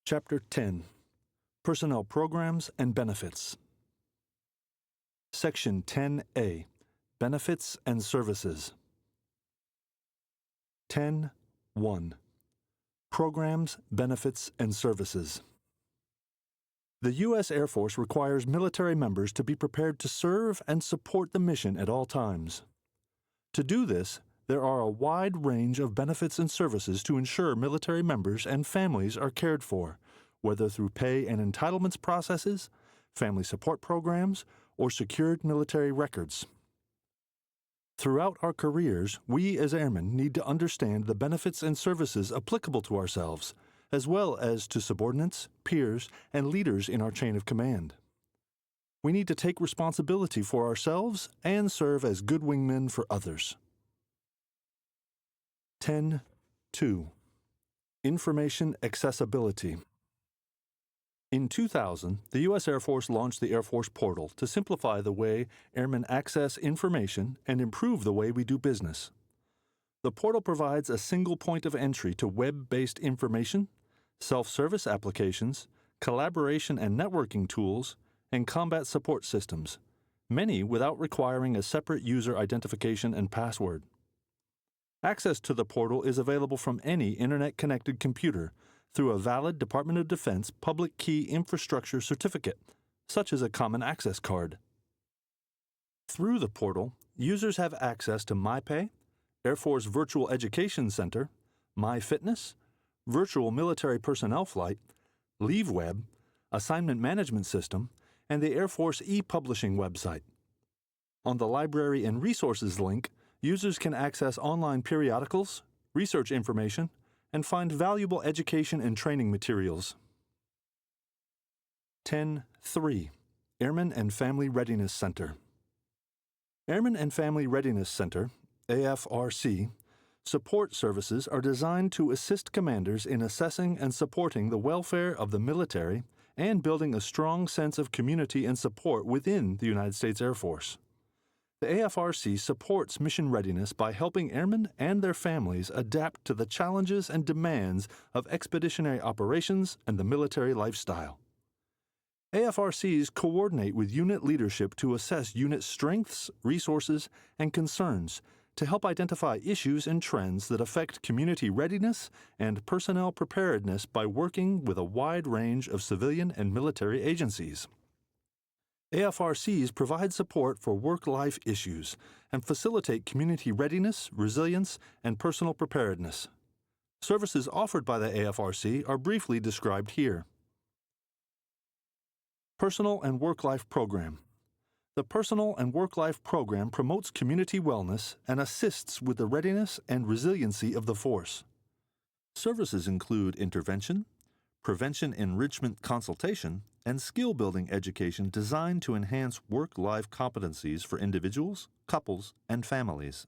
Chapter 10 Personnel Programs and Benefits. Section 10A Benefits and Services. 10.1 Programs, Benefits, and Services. The U.S. Air Force requires military members to be prepared to serve and support the mission at all times. To do this, there are a wide range of benefits and services to ensure military members and families are cared for, whether through pay and entitlements processes, family support programs, or secured military records. Throughout our careers, we as airmen need to understand the benefits and services applicable to ourselves, as well as to subordinates, peers, and leaders in our chain of command. We need to take responsibility for ourselves and serve as good wingmen for others. 10.2 Information Accessibility. In 2000, the U.S. Air Force launched the Air Force Portal to simplify the way airmen access information and improve the way we do business. The portal provides a single point of entry to web-based information, self-service applications, collaboration and networking tools, and combat support systems, many without requiring a separate user identification and password. Access to the portal is available from any Internet-connected computer through a valid Department of Defense public key infrastructure certificate, such as a Common Access Card. Through the portal, users have access to MyPay, Air Force Virtual Education Center, MyFitness, Virtual Military Personnel Flight, LeaveWeb, Assignment Management System, and the Air Force e-publishing website. On the Library and Resources link, users can access online periodicals, research information, and find valuable education and training materials. 10.3 Airmen and Family Readiness Center. Airmen and Family Readiness Center, AFRC, support services are designed to assist commanders in assessing and supporting the welfare of the military and building a strong sense of community and support within the United States Air Force. The AFRC supports mission readiness by helping airmen and their families adapt to the challenges and demands of expeditionary operations and the military lifestyle. AFRCs coordinate with unit leadership to assess unit strengths, resources, and concerns to help identify issues and trends that affect community readiness and personnel preparedness by working with a wide range of civilian and military agencies. AFRCs provide support for work-life issues and facilitate community readiness, resilience, and personal preparedness. Services offered by the AFRC are briefly described here. Personal and Work-Life Program. The Personal and Work-Life Program promotes community wellness and assists with the readiness and resiliency of the force. Services include intervention, prevention enrichment consultation, and skill-building education designed to enhance work-life competencies for individuals, couples, and families.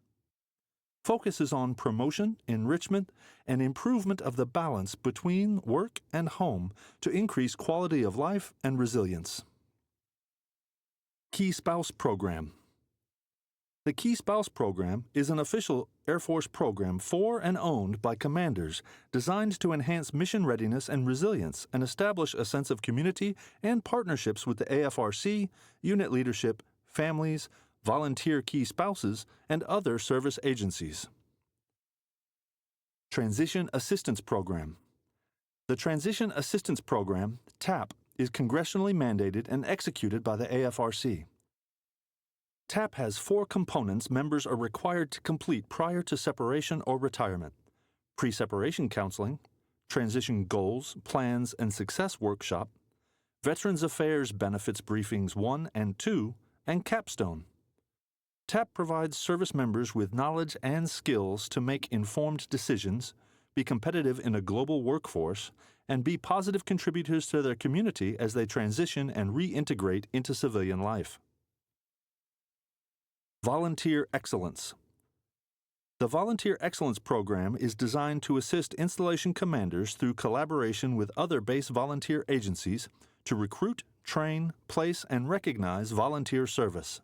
Focuses on promotion, enrichment, and improvement of the balance between work and home to increase quality of life and resilience. Key Spouse Program. The Key Spouse Program is an official Air Force program for and owned by commanders designed to enhance mission readiness and resilience and establish a sense of community and partnerships with the AFRC, unit leadership, families, volunteer key spouses, and other service agencies. Transition Assistance Program. The Transition Assistance Program, TAP, is congressionally mandated and executed by the AFRC. TAP has 4 components members are required to complete prior to separation or retirement: pre-separation counseling, transition goals, plans, and success workshop, Veterans Affairs Benefits Briefings 1 and 2, and Capstone. TAP provides service members with knowledge and skills to make informed decisions, be competitive in a global workforce, and be positive contributors to their community as they transition and reintegrate into civilian life. Volunteer Excellence. The Volunteer Excellence Program is designed to assist installation commanders through collaboration with other base volunteer agencies to recruit, train, place, and recognize volunteer service.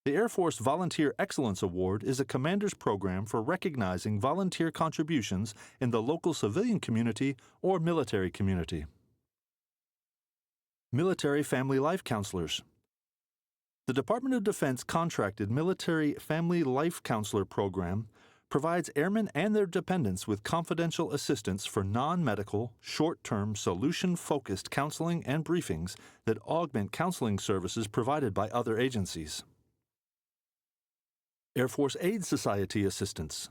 The Air Force Volunteer Excellence Award is a commander's program for recognizing volunteer contributions in the local civilian community or military community. Military Family Life Counselors. The Department of Defense contracted Military Family Life Counselor Program provides airmen and their dependents with confidential assistance for non-medical, short-term, solution-focused counseling and briefings that augment counseling services provided by other agencies. Air Force Aid Society Assistance.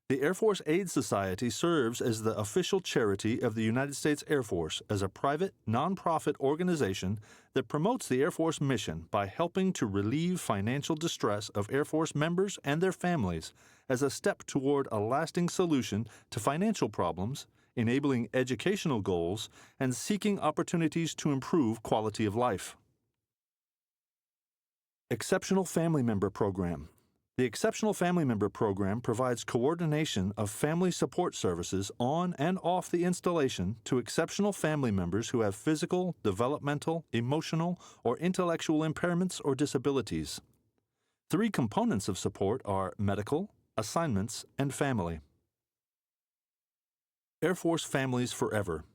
The Air Force Aid Society serves as the official charity of the United States Air Force as a private, nonprofit organization that promotes the Air Force mission by helping to relieve financial distress of Air Force members and their families as a step toward a lasting solution to financial problems, enabling educational goals, and seeking opportunities to improve quality of life. Exceptional Family Member Program. The Exceptional Family Member Program provides coordination of family support services on and off the installation to exceptional family members who have physical, developmental, emotional, or intellectual impairments or disabilities. 3 components of support are medical, assignments, and family. Air Force Families Forever.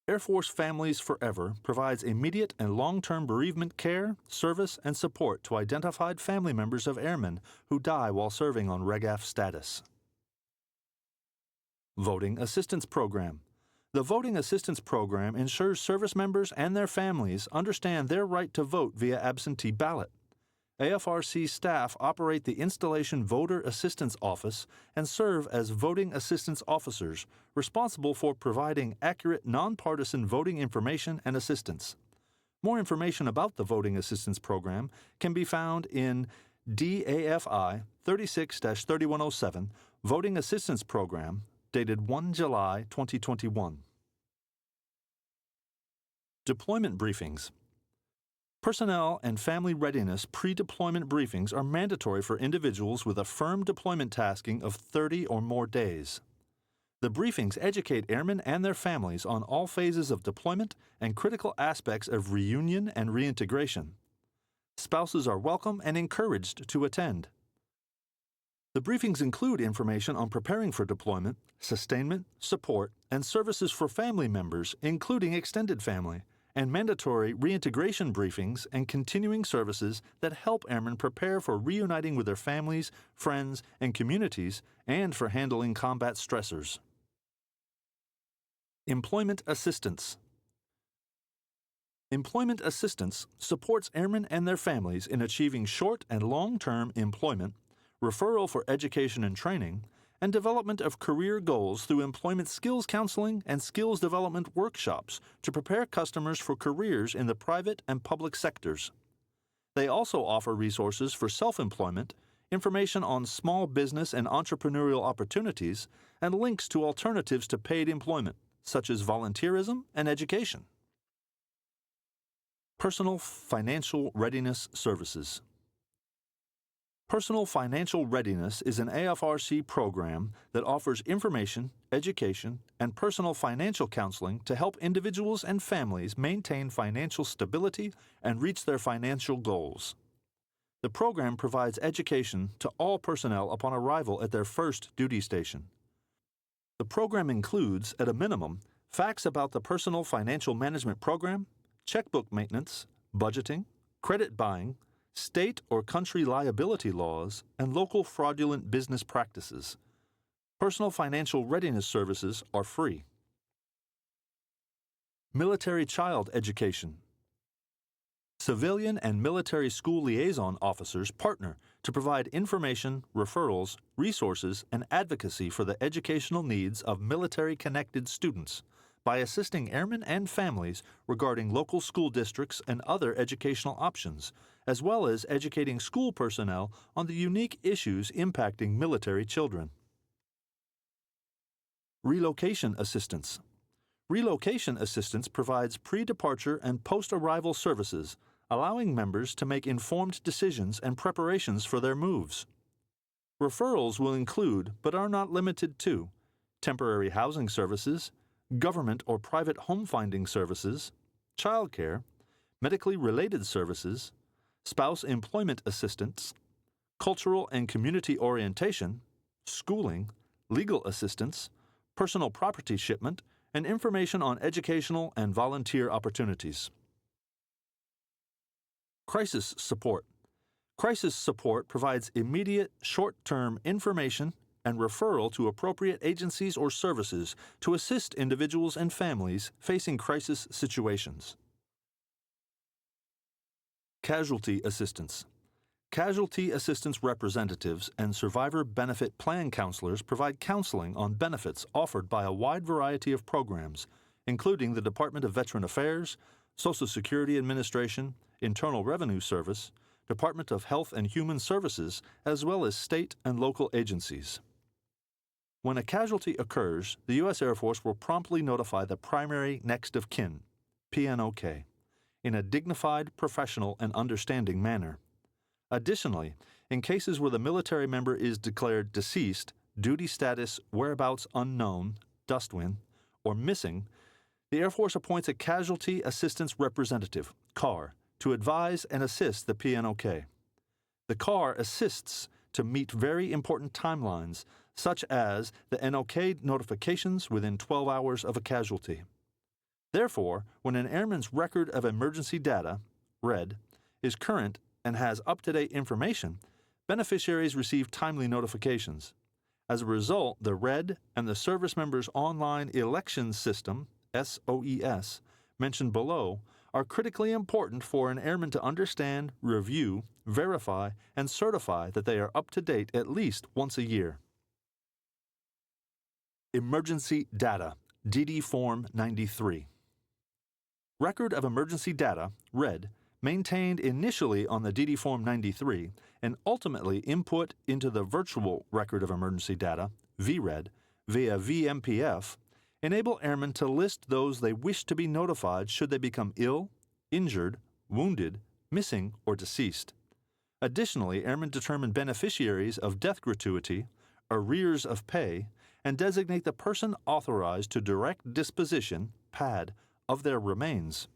Air Force Families Forever provides immediate and long-term bereavement care, service, and support to identified family members of airmen who die while serving on REGAF status. Voting Assistance Program. The Voting Assistance Program ensures service members and their families understand their right to vote via absentee ballot. AFRC staff operate the Installation Voter Assistance Office and serve as voting assistance officers responsible for providing accurate, nonpartisan voting information and assistance. More information about the Voting Assistance Program can be found in DAFI 36-3107 Voting Assistance Program, dated 1 July 2021. Deployment Briefings. Personnel and family readiness pre-deployment briefings are mandatory for individuals with a firm deployment tasking of 30 or more days. The briefings educate airmen and their families on all phases of deployment and critical aspects of reunion and reintegration. Spouses are welcome and encouraged to attend. The briefings include information on preparing for deployment, sustainment, support, and services for family members, including extended family, and mandatory reintegration briefings and continuing services that help airmen prepare for reuniting with their families, friends, and communities, and for handling combat stressors. Employment Assistance. Employment assistance supports airmen and their families in achieving short and long-term employment, referral for education and training, and development of career goals through employment skills counseling and skills development workshops to prepare customers for careers in the private and public sectors. They also offer resources for self-employment, information on small business and entrepreneurial opportunities, and links to alternatives to paid employment, such as volunteerism and education. Personal Financial Readiness Services. Personal Financial Readiness is an AFRC program that offers information, education, and personal financial counseling to help individuals and families maintain financial stability and reach their financial goals. The program provides education to all personnel upon arrival at their first duty station. The program includes, at a minimum, facts about the Personal Financial Management Program, checkbook maintenance, budgeting, credit buying, state or country liability laws, and local fraudulent business practices. Personal financial readiness services are free. Military child education. Civilian and military school liaison officers partner to provide information, referrals, resources, and advocacy for the educational needs of military-connected students by assisting airmen and families regarding local school districts and other educational options, as well as educating school personnel on the unique issues impacting military children. Relocation assistance. Relocation assistance provides pre-departure and post-arrival services, allowing members to make informed decisions and preparations for their moves. Referrals will include, but are not limited to, temporary housing services, government or private home finding services, childcare, medically related services, spouse employment assistance, cultural and community orientation, schooling, legal assistance, personal property shipment, and information on educational and volunteer opportunities. Crisis support. Crisis support provides immediate, short-term information and referral to appropriate agencies or services to assist individuals and families facing crisis situations. Casualty assistance. Casualty assistance representatives and survivor benefit plan counselors provide counseling on benefits offered by a wide variety of programs, including the Department of Veteran Affairs, Social Security Administration, Internal Revenue Service, Department of Health and Human Services, as well as state and local agencies. When a casualty occurs, the U.S. Air Force will promptly notify the primary next of kin, PNOK, in a dignified, professional, and understanding manner. Additionally, in cases where the military member is declared deceased, duty status, whereabouts unknown, DUSTWIN, or missing, the Air Force appoints a Casualty Assistance Representative, CAR, to advise and assist the PNOK. The CAR assists to meet very important timelines, such as the NOK notifications within 12 hours of a casualty. Therefore, when an airman's record of emergency data, RED, is current and has up-to-date information, beneficiaries receive timely notifications. As a result, the RED and the Service Members Online Elections System, SOES, mentioned below, are critically important for an airman to understand, review, verify, and certify that they are up to date at least once a year. Emergency Data, DD Form 93. Record of Emergency Data, RED, maintained initially on the DD Form 93 and ultimately input into the Virtual Record of Emergency Data, VRED, via VMPF, enable airmen to list those they wish to be notified should they become ill, injured, wounded, missing, or deceased. Additionally, airmen determine beneficiaries of death gratuity, arrears of pay, and designate the person authorized to direct disposition, PAD, of their remains.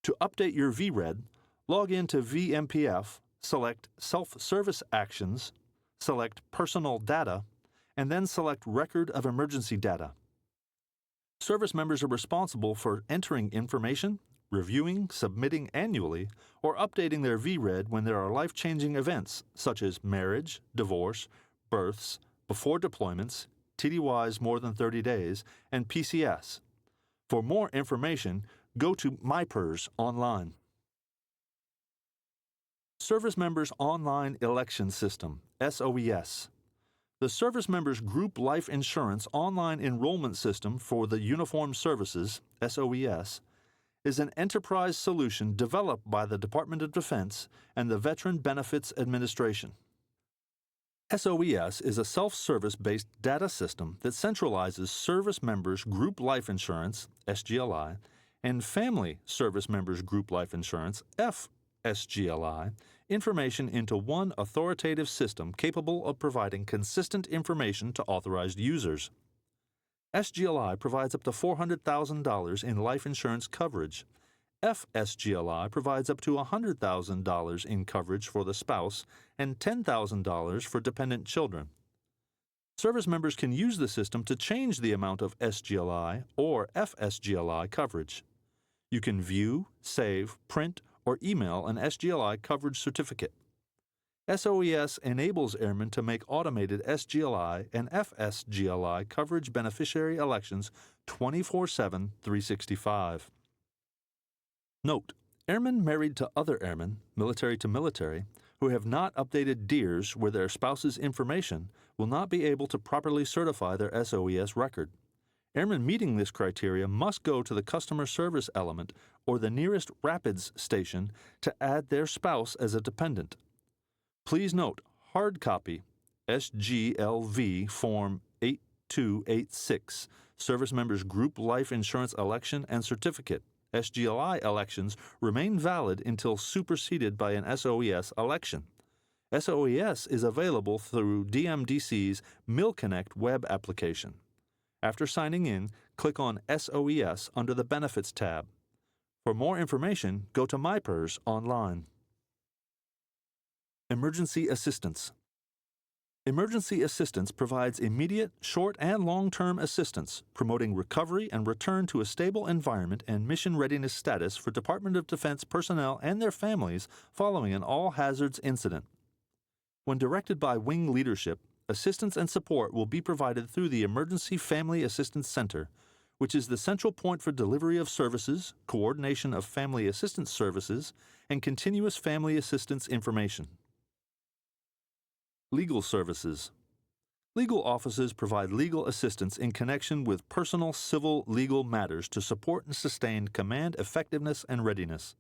To update your VRED, log in to VMPF, select Self-Service Actions, select Personal Data, and then select Record of Emergency Data. Service members are responsible for entering information, reviewing, submitting annually, or updating their VRED when there are life-changing events such as marriage, divorce, births, before deployments, TDYs more than 30 days, and PCS. For more information, go to MyPERS online. Service Members Online Election System, SOES. The Service Members Group Life Insurance Online Enrollment System for the Uniformed Services, SOES, is an enterprise solution developed by the Department of Defense and the Veteran Benefits Administration. SOES is a self-service-based data system that centralizes service members' group life insurance, SGLI, and family service members' group life insurance, FSGLI, information into one authoritative system capable of providing consistent information to authorized users. SGLI provides up to $400,000 in life insurance coverage. FSGLI provides up to $100,000 in coverage for the spouse and $10,000 for dependent children. Service members can use the system to change the amount of SGLI or FSGLI coverage. You can view, save, print, or email an SGLI coverage certificate. SOES enables airmen to make automated SGLI and FSGLI coverage beneficiary elections 24/7, 365. Note: airmen married to other airmen, military to military, who have not updated DEERS with their spouse's information will not be able to properly certify their SOES record. Airmen meeting this criteria must go to the customer service element or the nearest Rapids station to add their spouse as a dependent. Please note, hard copy, SGLV Form 8286, Service Members Group Life Insurance Election and Certificate, SGLI elections remain valid until superseded by an SOES election. SOES is available through DMDC's MilConnect web application. After signing in, click on SOES under the Benefits tab. For more information, go to MyPERS online. Emergency assistance. Emergency assistance provides immediate, short, and long-term assistance, promoting recovery and return to a stable environment and mission readiness status for Department of Defense personnel and their families following an all-hazards incident. When directed by wing leadership, assistance and support will be provided through the Emergency Family Assistance Center, which is the central point for delivery of services, coordination of family assistance services, and continuous family assistance information. Legal services. Legal offices provide legal assistance in connection with personal civil legal matters to support and sustain command effectiveness and readiness.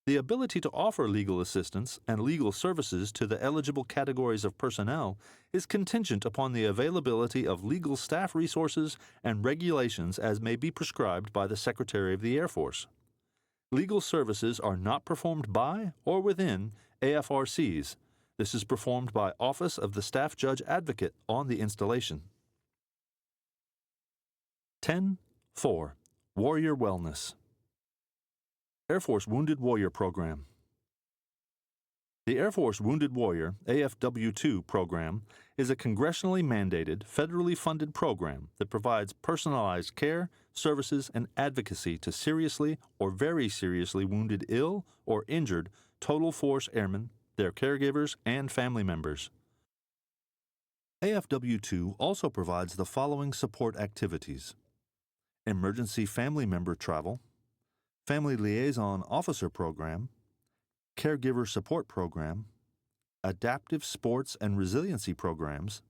The ability to offer legal assistance and legal services to the eligible categories of personnel is contingent upon the availability of legal staff resources and regulations as may be prescribed by the Secretary of the Air Force. Legal services are not performed by or within AFRCs. This is performed by Office of the Staff Judge Advocate on the installation. 10.4. Warrior Wellness. Air Force Wounded Warrior Program. The Air Force Wounded Warrior AFW2 program is a congressionally mandated, federally funded program that provides personalized care, services, and advocacy to seriously or very seriously wounded, ill, or injured total force airmen, their caregivers, and family members. AFW2 also provides the following support activities: Emergency Family Member Travel, Family Liaison Officer Program, Caregiver Support Program, Adaptive Sports and Resiliency Programs,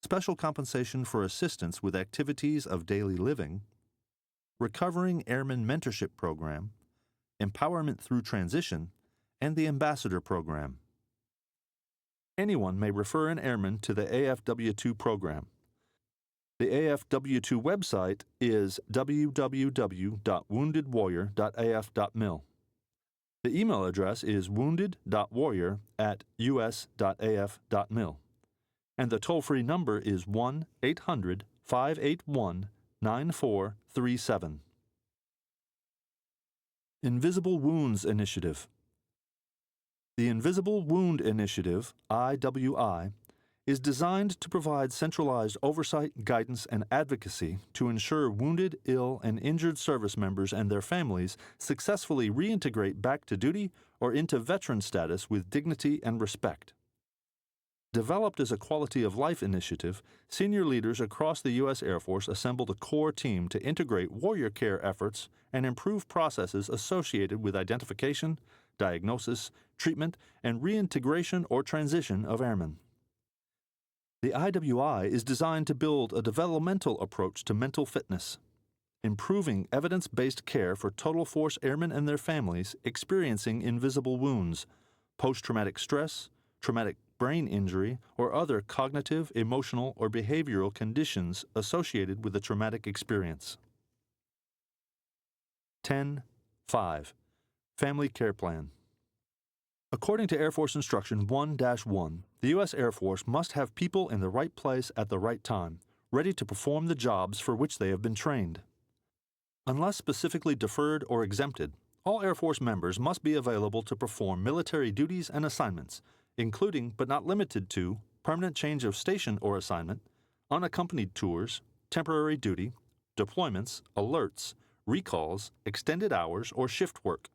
Special Compensation for Assistance with Activities of Daily Living, Recovering Airman Mentorship Program, Empowerment Through Transition, and the Ambassador Program. Anyone may refer an airman to the AFW2 program. The AFW2 website is www.woundedwarrior.af.mil. The email address is wounded.warrior@us.af.mil. And the toll-free number is 1-800-581-9437. Invisible Wounds Initiative. The Invisible Wound Initiative, IWI, is designed to provide centralized oversight, guidance, and advocacy to ensure wounded, ill, and injured service members and their families successfully reintegrate back to duty or into veteran status with dignity and respect. Developed as a quality-of-life initiative, senior leaders across the U.S. Air Force assembled a core team to integrate warrior care efforts and improve processes associated with identification, diagnosis, treatment, and reintegration or transition of airmen. The IWI is designed to build a developmental approach to mental fitness, improving evidence-based care for total force airmen and their families experiencing invisible wounds, post-traumatic stress, traumatic brain injury, or other cognitive, emotional, or behavioral conditions associated with a traumatic experience. 10.5. Family Care Plan. According to Air Force Instruction 1-1, the U.S. Air Force must have people in the right place at the right time, ready to perform the jobs for which they have been trained. Unless specifically deferred or exempted, all Air Force members must be available to perform military duties and assignments, including but not limited to permanent change of station or assignment, unaccompanied tours, temporary duty, deployments, alerts, recalls, extended hours, or shift work.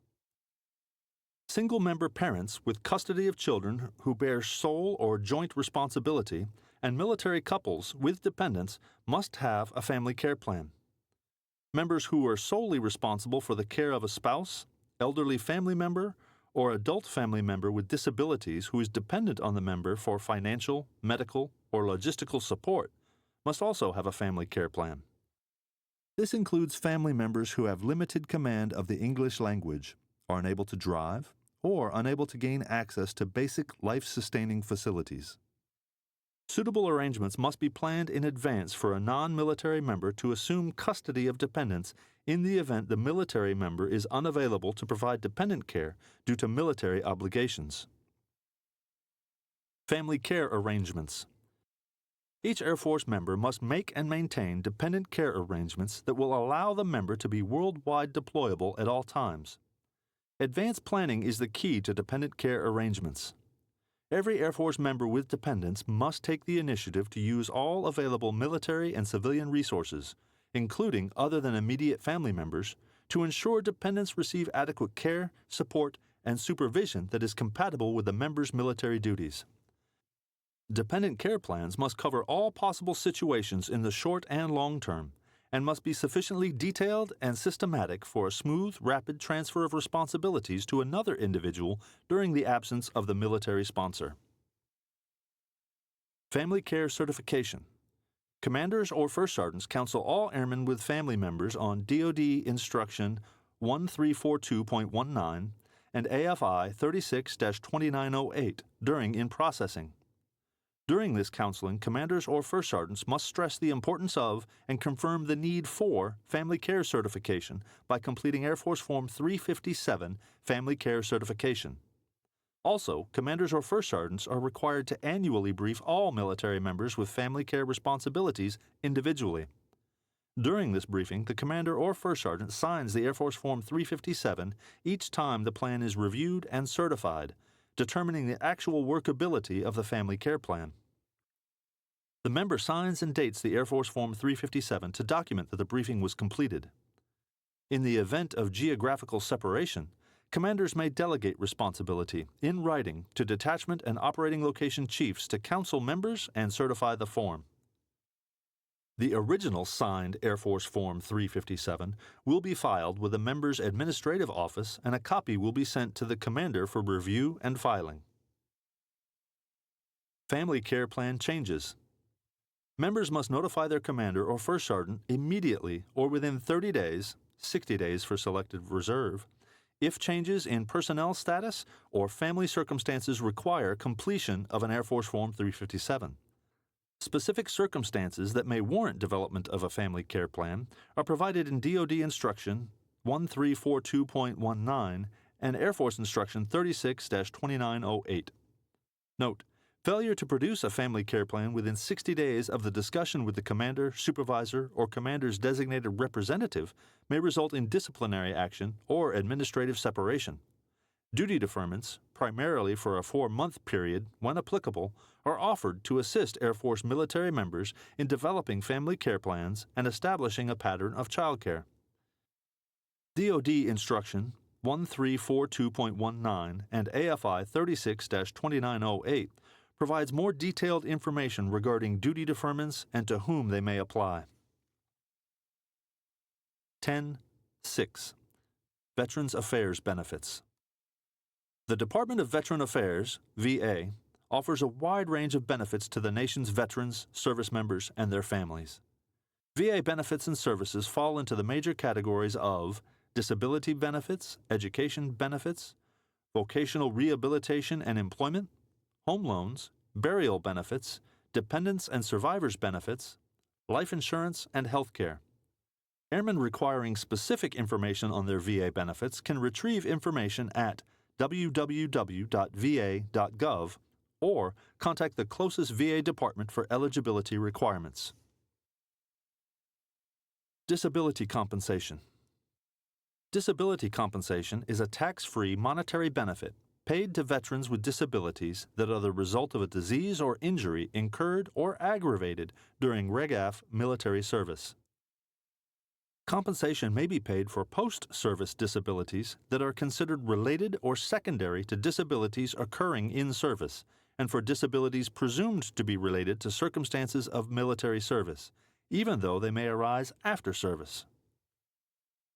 Single-member parents with custody of children who bear sole or joint responsibility and military couples with dependents must have a family care plan. Members who are solely responsible for the care of a spouse, elderly family member, or adult family member with disabilities who is dependent on the member for financial, medical, or logistical support must also have a family care plan. This includes family members who have limited command of the English language, are unable to drive, or unable to gain access to basic life-sustaining facilities. Suitable arrangements must be planned in advance for a non-military member to assume custody of dependents in the event the military member is unavailable to provide dependent care due to military obligations. Family care arrangements. Each Air Force member must make and maintain dependent care arrangements that will allow the member to be worldwide deployable at all times. Advanced planning is the key to dependent care arrangements. Every Air Force member with dependents must take the initiative to use all available military and civilian resources, including other than immediate family members, to ensure dependents receive adequate care, support, and supervision that is compatible with the member's military duties. Dependent care plans must cover all possible situations in the short and long term, and must be sufficiently detailed and systematic for a smooth, rapid transfer of responsibilities to another individual during the absence of the military sponsor. Family Care Certification. Commanders or first sergeants counsel all airmen with family members on DoD Instruction 1342.19 and AFI 36-2908 during in-processing. During this counseling, commanders or first sergeants must stress the importance of and confirm the need for family care certification by completing Air Force Form 357 Family Care Certification. Also, commanders or first sergeants are required to annually brief all military members with family care responsibilities individually. During this briefing, the commander or first sergeant signs the Air Force Form 357 each time the plan is reviewed and certified, determining the actual workability of the family care plan. The member signs and dates the Air Force Form 357 to document that the briefing was completed. In the event of geographical separation, commanders may delegate responsibility, in writing, to detachment and operating location chiefs to counsel members and certify the form. The original signed Air Force Form 357 will be filed with the member's administrative office, and a copy will be sent to the commander for review and filing. Family Care Plan Changes. Members must notify their commander or first sergeant immediately or within 30 days, 60 days for selected reserve, if changes in personnel status or family circumstances require completion of an Air Force Form 357. Specific circumstances that may warrant development of a family care plan are provided in DoD Instruction 1342.19 and Air Force Instruction 36-2908. Note: failure to produce a family care plan within 60 days of the discussion with the commander, supervisor, or commander's designated representative may result in disciplinary action or administrative separation. Duty deferments, primarily for a 4-month period, when applicable, are offered to assist Air Force military members in developing family care plans and establishing a pattern of childcare. DoD Instruction 1342.19 and AFI 36-2908 provides more detailed information regarding duty deferments and to whom they may apply. 10.6. Veterans Affairs Benefits. The Department of Veteran Affairs, VA, offers a wide range of benefits to the nation's veterans, service members, and their families. VA benefits and services fall into the major categories of disability benefits, education benefits, vocational rehabilitation and employment, home loans, burial benefits, dependents and survivors benefits, life insurance, and health care. Airmen requiring specific information on their VA benefits can retrieve information at www.va.gov or contact the closest VA department for eligibility requirements. Disability compensation. Disability compensation is a tax-free monetary benefit paid to veterans with disabilities that are the result of a disease or injury incurred or aggravated during REGAF military service. Compensation may be paid for post-service disabilities that are considered related or secondary to disabilities occurring in service, and for disabilities presumed to be related to circumstances of military service, even though they may arise after service.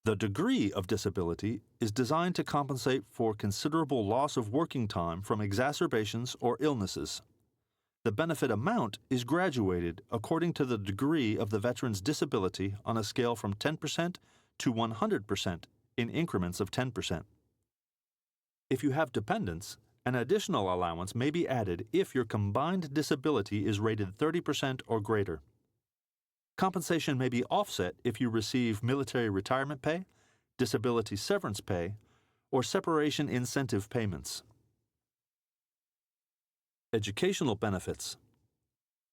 The degree of disability is designed to compensate for considerable loss of working time from exacerbations or illnesses. The benefit amount is graduated according to the degree of the veteran's disability on a scale from 10% to 100% in increments of 10%. If you have dependents, an additional allowance may be added if your combined disability is rated 30% or greater. Compensation may be offset if you receive military retirement pay, disability severance pay, or separation incentive payments. Educational benefits.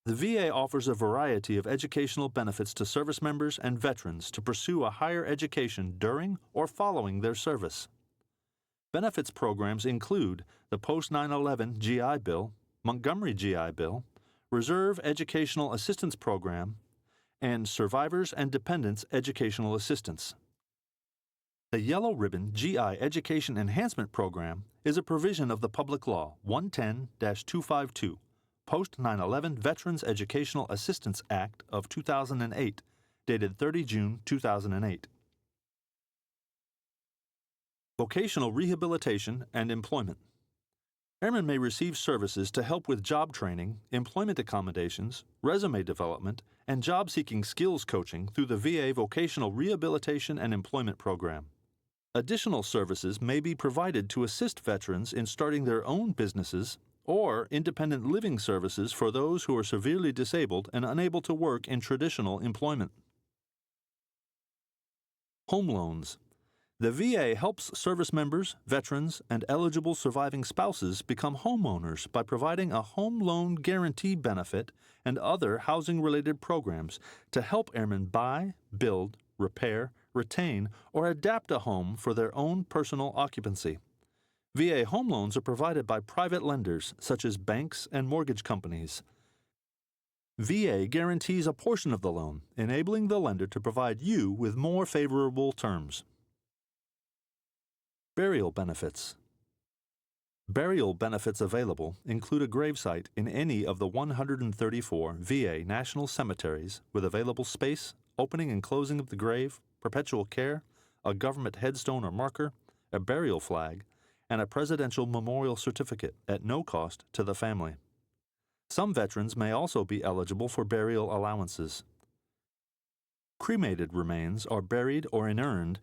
The VA offers a variety of educational benefits to service members and veterans to pursue a higher education during or following their service. Benefits programs include the Post 9/11 GI Bill, Montgomery GI Bill, Reserve Educational Assistance Program, and Survivors and Dependents Educational Assistance. The Yellow Ribbon GI Education Enhancement Program is a provision of the Public Law 110-252, Post 9/11 Veterans Educational Assistance Act of 2008, dated 30 June 2008. Vocational Rehabilitation and Employment. Airmen may receive services to help with job training, employment accommodations, resume development, and job-seeking skills coaching through the VA Vocational Rehabilitation and Employment Program. Additional services may be provided to assist veterans in starting their own businesses or independent living services for those who are severely disabled and unable to work in traditional employment. Home loans. The VA helps service members, veterans, and eligible surviving spouses become homeowners by providing a home loan guarantee benefit and other housing-related programs to help airmen buy, build, repair, retain, or adapt a home for their own personal occupancy. VA home loans are provided by private lenders such as banks and mortgage companies. VA guarantees a portion of the loan, enabling the lender to provide you with more favorable terms. Burial benefits. Burial benefits available include a gravesite in any of the 134 VA national cemeteries with available space, opening and closing of the grave, perpetual care, a government headstone or marker, a burial flag, and a presidential memorial certificate at no cost to the family. Some veterans may also be eligible for burial allowances. Cremated remains are buried or inurned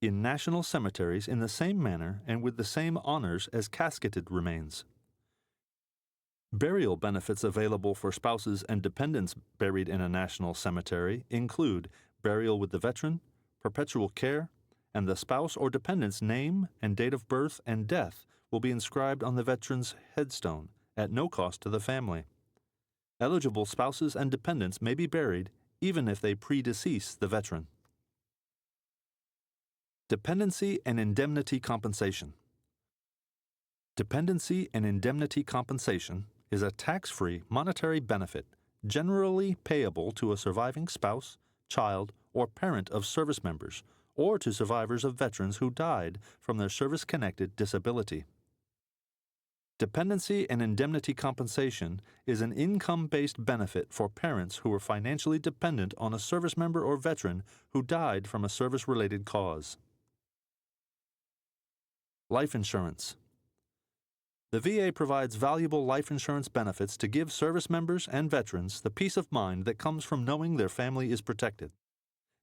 in national cemeteries in the same manner and with the same honors as casketed remains. Burial benefits available for spouses and dependents buried in a national cemetery include burial with the veteran, perpetual care, and the spouse or dependent's name and date of birth and death will be inscribed on the veteran's headstone at no cost to the family. Eligible spouses and dependents may be buried even if they predecease the veteran. Dependency and indemnity compensation. Dependency and indemnity compensation is a tax-free monetary benefit generally payable to a surviving spouse, child, or parent of service members, or to survivors of veterans who died from their service-connected disability. Dependency and indemnity compensation is an income-based benefit for parents who were financially dependent on a service member or veteran who died from a service-related cause. Life insurance. The VA provides valuable life insurance benefits to give service members and veterans the peace of mind that comes from knowing their family is protected.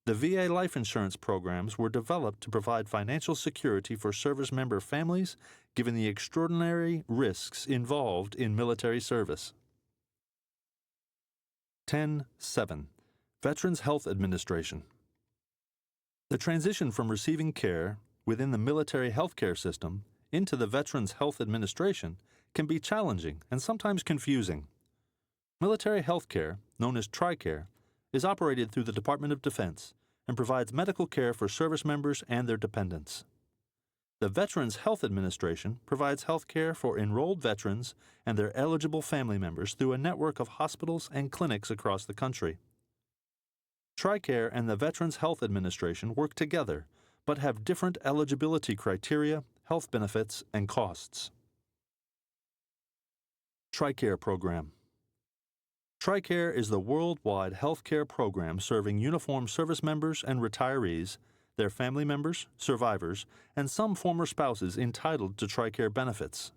The VA life insurance programs were developed to provide financial security for service member families given the extraordinary risks involved in military service. 10.7. Veterans Health Administration. The transition from receiving care within the military healthcare system into the Veterans Health Administration can be challenging and sometimes confusing. Military healthcare, known as TRICARE, is operated through the Department of Defense and provides medical care for service members and their dependents. The Veterans Health Administration provides health care for enrolled veterans and their eligible family members through a network of hospitals and clinics across the country. TRICARE and the Veterans Health Administration work together, but have different eligibility criteria, health benefits, and costs. TRICARE Program. TRICARE is the worldwide health care program serving uniformed service members and retirees, their family members, survivors, and some former spouses entitled to TRICARE benefits.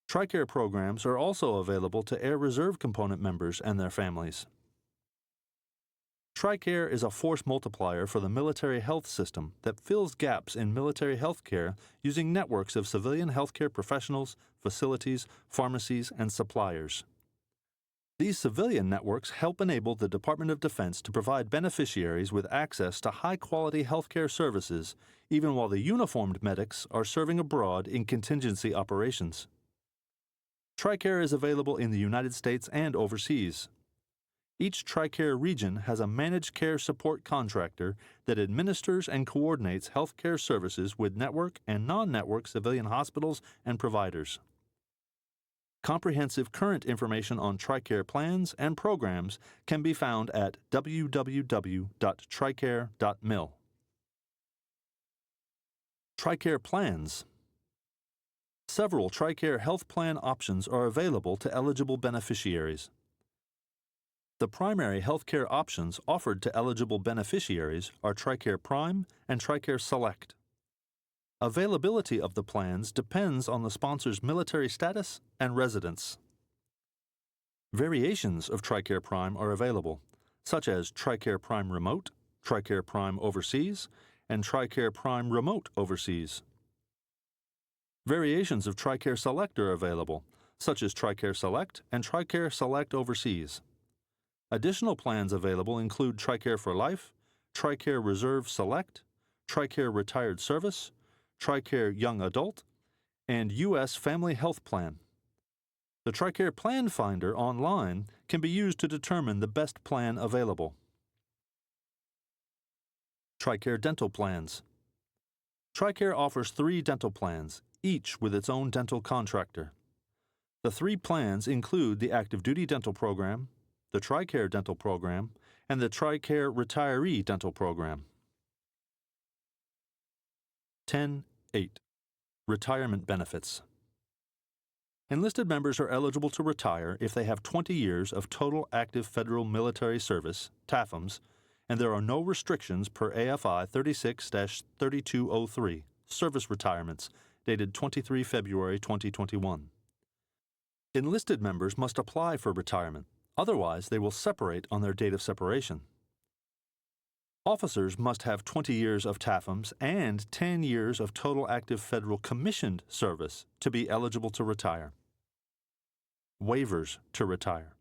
TRICARE programs are also available to Air Reserve component members and their families. TRICARE is a force multiplier for the military health system that fills gaps in military health care using networks of civilian healthcare professionals, facilities, pharmacies, and suppliers. These civilian networks help enable the Department of Defense to provide beneficiaries with access to high-quality healthcare services even while the uniformed medics are serving abroad in contingency operations. TRICARE is available in the United States and overseas. Each TRICARE region has a managed care support contractor that administers and coordinates healthcare services with network and non-network civilian hospitals and providers. Comprehensive current information on TRICARE plans and programs can be found at www.tricare.mil. TRICARE plans. Several TRICARE health plan options are available to eligible beneficiaries. The primary healthcare options offered to eligible beneficiaries are TRICARE Prime and TRICARE Select. Availability of the plans depends on the sponsor's military status and residence. Variations of TRICARE Prime are available, such as TRICARE Prime Remote, TRICARE Prime Overseas, and TRICARE Prime Remote Overseas. Variations of TRICARE Select are available, such as TRICARE Select and TRICARE Select Overseas. Additional plans available include TRICARE for Life, TRICARE Reserve Select, TRICARE Retired Service, TRICARE Young Adult, and U.S. Family Health Plan. The TRICARE Plan Finder online can be used to determine the best plan available. TRICARE Dental Plans. TRICARE offers 3 dental plans, each with its own dental contractor. The 3 plans include the Active Duty Dental Program, the TRICARE Dental Program, and the TRICARE Retiree Dental Program. 10.8. Retirement Benefits. Enlisted members are eligible to retire if they have 20 years of total active federal military service, TAFMS, and there are no restrictions per AFI 36-3203, Service Retirements, dated 23 February 2021. Enlisted members must apply for retirement. Otherwise, they will separate on their date of separation. Officers must have 20 years of TAFMS and 10 years of total active federal commissioned service to be eligible to retire. Waivers to retire.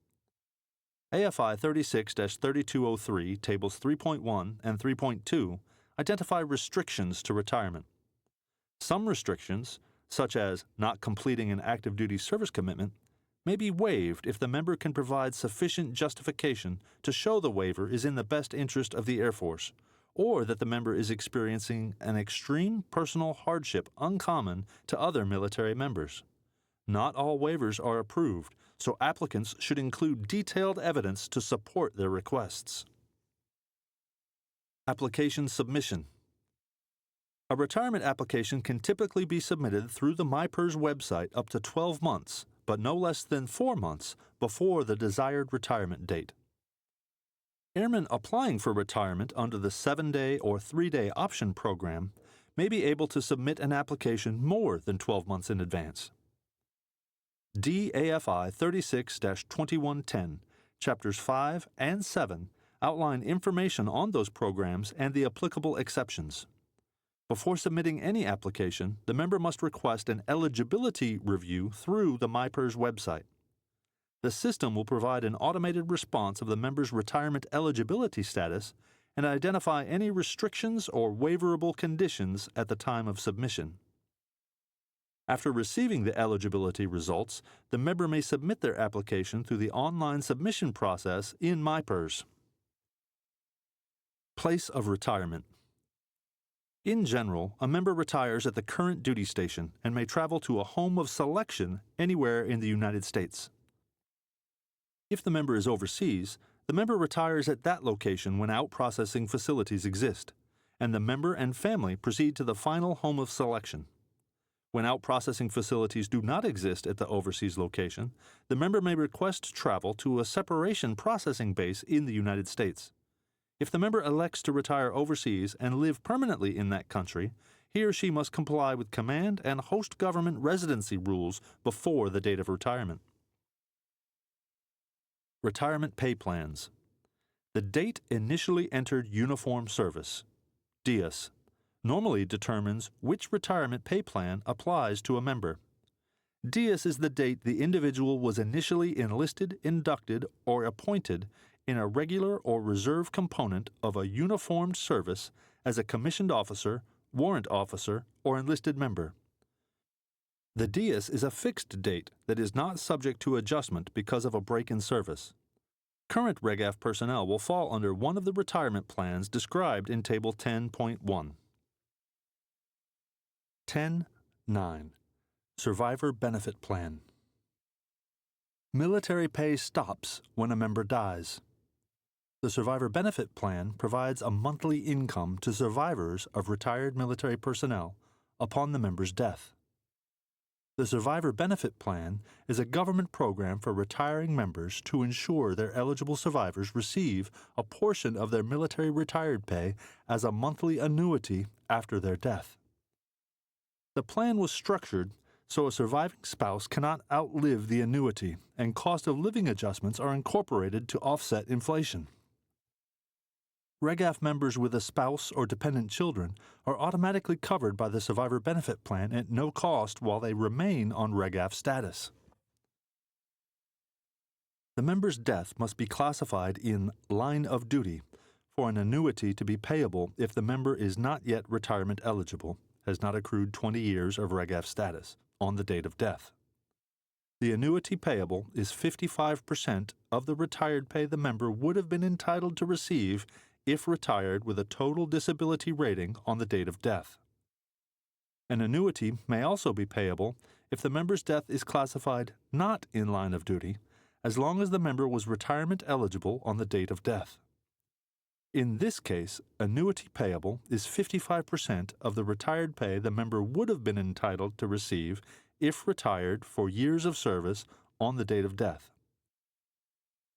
AFI 36-3203 Tables 3.1 and 3.2 identify restrictions to retirement. Some restrictions, such as not completing an active duty service commitment, may be waived if the member can provide sufficient justification to show the waiver is in the best interest of the Air Force, or that the member is experiencing an extreme personal hardship uncommon to other military members. Not all waivers are approved, so applicants should include detailed evidence to support their requests. Application submission. A retirement application can typically be submitted through the MyPERS website up to 12 months, but no less than 4 months before the desired retirement date. Airmen applying for retirement under the 7-day or 3-day option program may be able to submit an application more than 12 months in advance. DAFI 36-2110, Chapters 5 and 7 outline information on those programs and the applicable exceptions. Before submitting any application, the member must request an eligibility review through the MyPERS website. The system will provide an automated response of the member's retirement eligibility status and identify any restrictions or waiverable conditions at the time of submission. After receiving the eligibility results, the member may submit their application through the online submission process in MyPERS. Place of retirement. In general, a member retires at the current duty station and may travel to a home of selection anywhere in the United States. If the member is overseas, the member retires at that location when out-processing facilities exist, and the member and family proceed to the final home of selection. When out-processing facilities do not exist at the overseas location, the member may request travel to a separation processing base in the United States. If the member elects to retire overseas and live permanently in that country, he or she must comply with command and host government residency rules before the date of retirement. Retirement pay plans. The date initially entered uniform service, DIUS, normally determines which retirement pay plan applies to a member. DIUS is the date the individual was initially enlisted, inducted, or appointed in a regular or reserve component of a uniformed service as a commissioned officer, warrant officer, or enlisted member. The DIUS is a fixed date that is not subject to adjustment because of a break in service. Current REGAF personnel will fall under one of the retirement plans described in Table 10.1. 10.9. Survivor Benefit Plan. Military pay stops when a member dies. The Survivor Benefit Plan provides a monthly income to survivors of retired military personnel upon the member's death. The Survivor Benefit Plan is a government program for retiring members to ensure their eligible survivors receive a portion of their military retired pay as a monthly annuity after their death. The plan was structured so a surviving spouse cannot outlive the annuity, and cost of living adjustments are incorporated to offset inflation. REGAF members with a spouse or dependent children are automatically covered by the Survivor Benefit Plan at no cost while they remain on REGAF status. The member's death must be classified in line of duty for an annuity to be payable if the member is not yet retirement eligible, has not accrued 20 years of REGAF status on the date of death. The annuity payable is 55% of the retired pay the member would have been entitled to receive if retired with a total disability rating on the date of death. An annuity may also be payable if the member's death is classified not in line of duty, as long as the member was retirement eligible on the date of death. In this case, annuity payable is 55% of the retired pay the member would have been entitled to receive if retired for years of service on the date of death.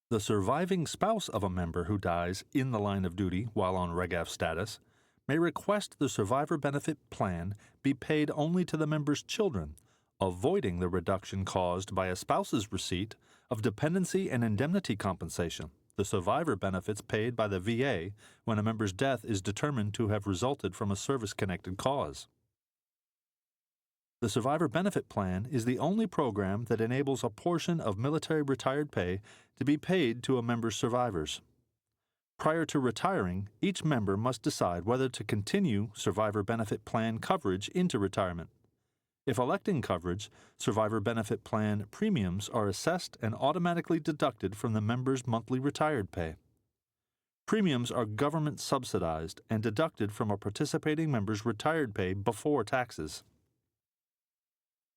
The surviving spouse of a member who dies in the line of duty while on REGAF status may request the Survivor Benefit Plan be paid only to the member's children, avoiding the reduction caused by a spouse's receipt of dependency and indemnity compensation, the survivor benefits paid by the VA when a member's death is determined to have resulted from a service-connected cause. The Survivor Benefit Plan is the only program that enables a portion of military retired pay to be paid to a member's survivors. Prior to retiring, each member must decide whether to continue Survivor Benefit Plan coverage into retirement. If electing coverage, Survivor Benefit Plan premiums are assessed and automatically deducted from the member's monthly retired pay. Premiums are government subsidized and deducted from a participating member's retired pay before taxes.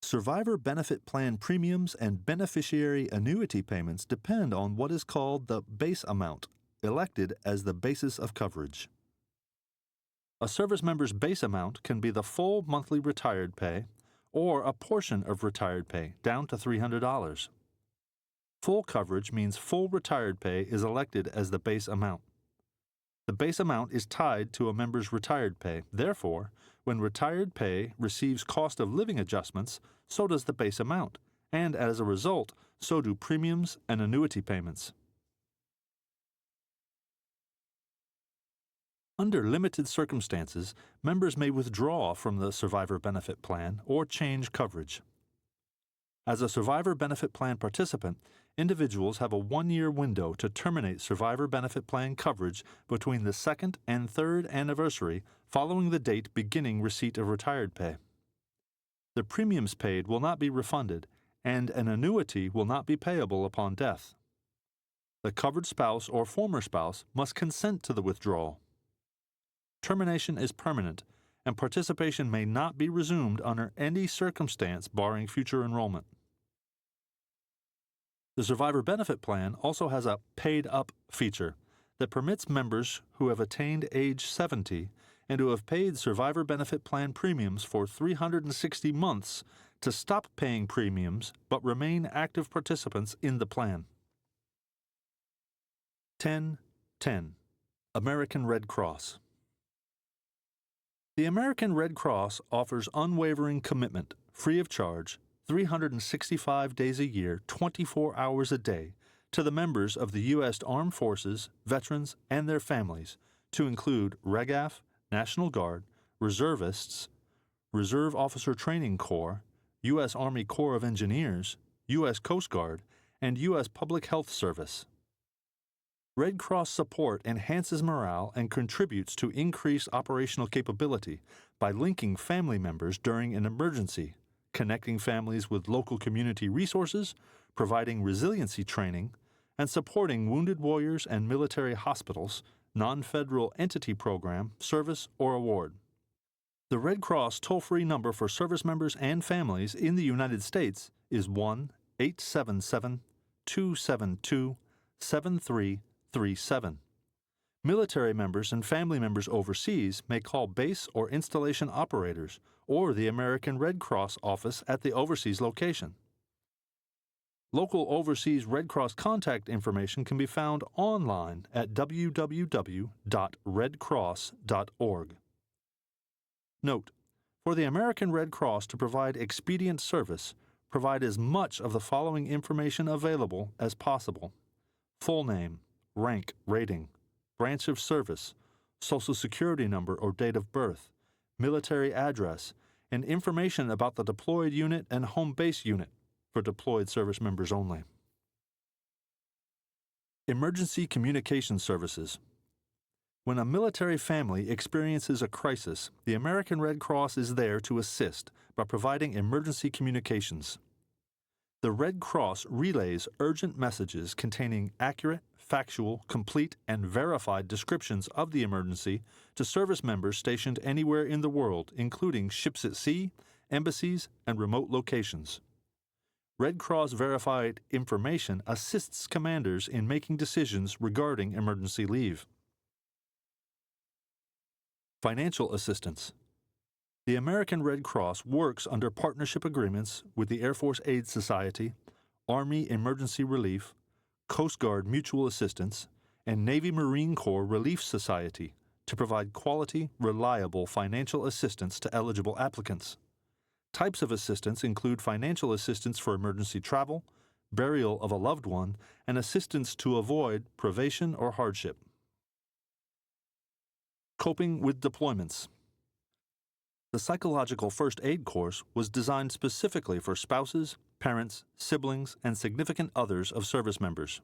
Survivor Benefit Plan premiums and beneficiary annuity payments depend on what is called the base amount, elected as the basis of coverage. A service member's base amount can be the full monthly retired pay or a portion of retired pay down to $300. Full coverage means full retired pay is elected as the base amount. The base amount is tied to a member's retired pay. Therefore, when retired pay receives cost of living adjustments, so does the base amount, and as a result, so do premiums and annuity payments. Under limited circumstances, members may withdraw from the Survivor Benefit Plan or change coverage. As a Survivor Benefit Plan participant, individuals have a one-year window to terminate Survivor Benefit Plan coverage between the second and third anniversary following the date beginning receipt of retired pay. The premiums paid will not be refunded, and an annuity will not be payable upon death. The covered spouse or former spouse must consent to the withdrawal. Termination is permanent, and participation may not be resumed under any circumstance barring future enrollment. The Survivor Benefit Plan also has a paid-up feature that permits members who have attained age 70 and who have paid Survivor Benefit Plan premiums for 360 months to stop paying premiums but remain active participants in the plan. 10.10. American Red Cross. The American Red Cross offers unwavering commitment, free of charge, 365 days a year, 24 hours a day, to the members of the U.S. Armed Forces, veterans, and their families, to include REGAF, National Guard, reservists, Reserve Officer Training Corps, U.S. Army Corps of Engineers, U.S. Coast Guard, and U.S. Public Health Service. Red Cross support enhances morale and contributes to increased operational capability by linking family members during an emergency, connecting families with local community resources, providing resiliency training, and supporting wounded warriors and military hospitals, non-federal entity program, service, or award. The Red Cross toll-free number for service members and families in the United States is 1-877-272-7337. Military members and family members overseas may call base or installation operators or the American Red Cross office at the overseas location. Local overseas Red Cross contact information can be found online at www.redcross.org. Note: for the American Red Cross to provide expedient service, provide as much of the following information available as possible: full name, rank, rating, branch of service, Social Security number or date of birth, military address, and information about the deployed unit and home base unit for deployed service members only. Emergency Communication Services. When a military family experiences a crisis, the American Red Cross is there to assist by providing emergency communications. The Red Cross relays urgent messages containing accurate, factual, complete, and verified descriptions of the emergency to service members stationed anywhere in the world, including ships at sea, embassies, and remote locations. Red Cross verified information assists commanders in making decisions regarding emergency leave. Financial assistance. The American Red Cross works under partnership agreements with the Air Force Aid Society, Army Emergency Relief, Coast Guard Mutual Assistance, and Navy Marine Corps Relief Society to provide quality, reliable financial assistance to eligible applicants. Types of assistance include financial assistance for emergency travel, burial of a loved one, and assistance to avoid privation or hardship. Coping with deployments. The Psychological First Aid course was designed specifically for spouses, parents, siblings, and significant others of service members.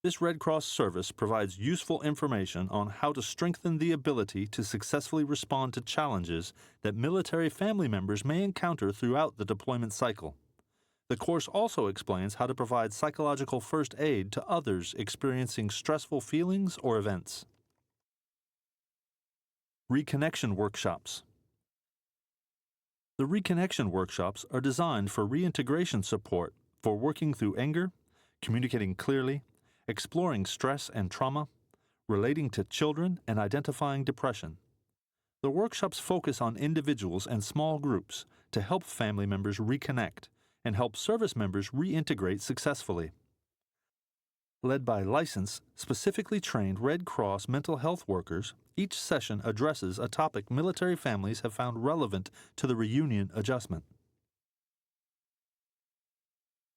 This Red Cross service provides useful information on how to strengthen the ability to successfully respond to challenges that military family members may encounter throughout the deployment cycle. The course also explains how to provide psychological first aid to others experiencing stressful feelings or events. Reconnection workshops. The reconnection workshops are designed for reintegration support for working through anger, communicating clearly, exploring stress and trauma, relating to children, and identifying depression. The workshops focus on individuals and small groups to help family members reconnect and help service members reintegrate successfully. Led by licensed, specifically trained Red Cross mental health workers, each session addresses a topic military families have found relevant to the reunion adjustment.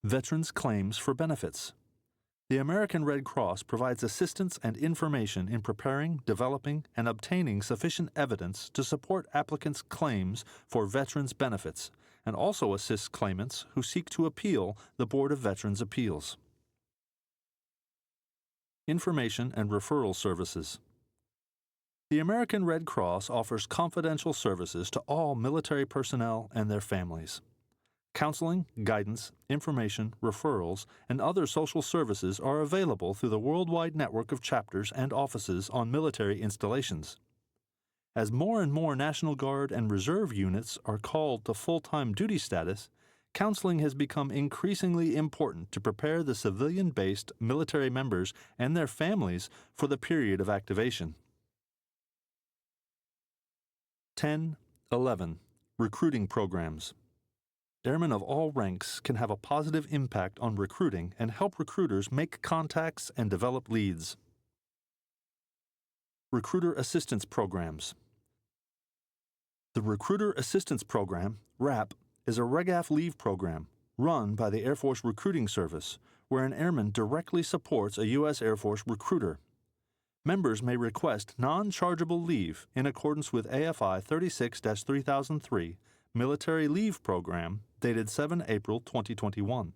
Veterans' claims for benefits. The American Red Cross provides assistance and information in preparing, developing, and obtaining sufficient evidence to support applicants' claims for veterans' benefits, and also assists claimants who seek to appeal the Board of Veterans' Appeals. Information and referral services. The American Red Cross offers confidential services to all military personnel and their families. Counseling, guidance, information, referrals, and other social services are available through the worldwide network of chapters and offices on military installations. As more and more National Guard and Reserve units are called to full-time duty status, counseling has become increasingly important to prepare the civilian-based military members and their families for the period of activation. 10.11. Recruiting programs. Airmen of all ranks can have a positive impact on recruiting and help recruiters make contacts and develop leads. Recruiter Assistance Programs. The Recruiter Assistance Program, RAP, is a REGAF leave program run by the Air Force Recruiting Service, where an airman directly supports a U.S. Air Force recruiter. Members may request non-chargeable leave in accordance with AFI 36-3003 Military Leave Program dated 7 April 2021.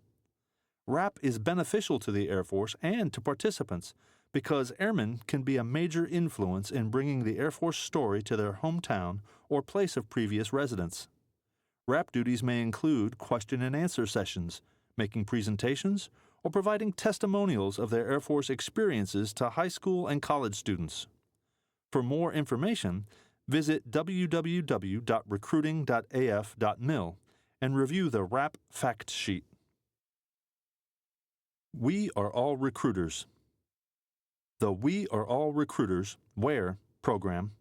RAP is beneficial to the Air Force and to participants because airmen can be a major influence in bringing the Air Force story to their hometown or place of previous residence. RAP duties may include question and answer sessions, making presentations, or providing testimonials of their Air Force experiences to high school and college students. For more information, visit www.recruiting.af.mil and review the RAP fact sheet. We Are All Recruiters. The We Are All Recruiters WARE program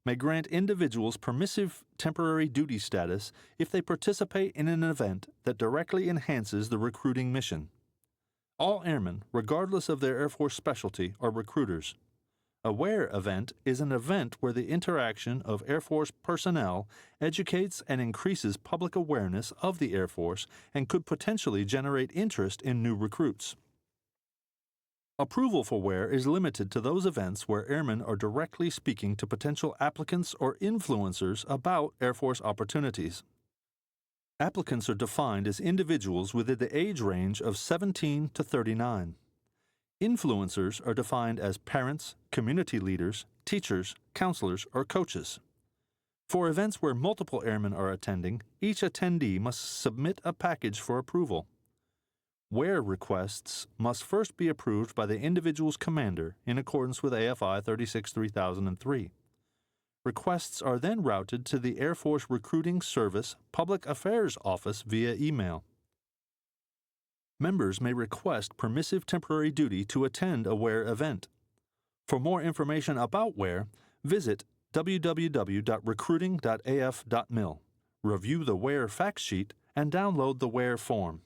may grant individuals permissive temporary duty status if they participate in an event that directly enhances the recruiting mission. All airmen, regardless of their Air Force specialty, are recruiters. A WARE event is an event where the interaction of Air Force personnel educates and increases public awareness of the Air Force and could potentially generate interest in new recruits. Approval for WARE is limited to those events where airmen are directly speaking to potential applicants or influencers about Air Force opportunities. Applicants are defined as individuals within the age range of 17 to 39. Influencers are defined as parents, community leaders, teachers, counselors, or coaches. For events where multiple airmen are attending, each attendee must submit a package for approval. WARE requests must first be approved by the individual's commander in accordance with AFI 36-3003. Requests are then routed to the Air Force Recruiting Service Public Affairs Office via email. Members may request permissive temporary duty to attend a WARE event. For more information about WARE, visit www.recruiting.af.mil, review the WARE fact sheet, and download the WARE form.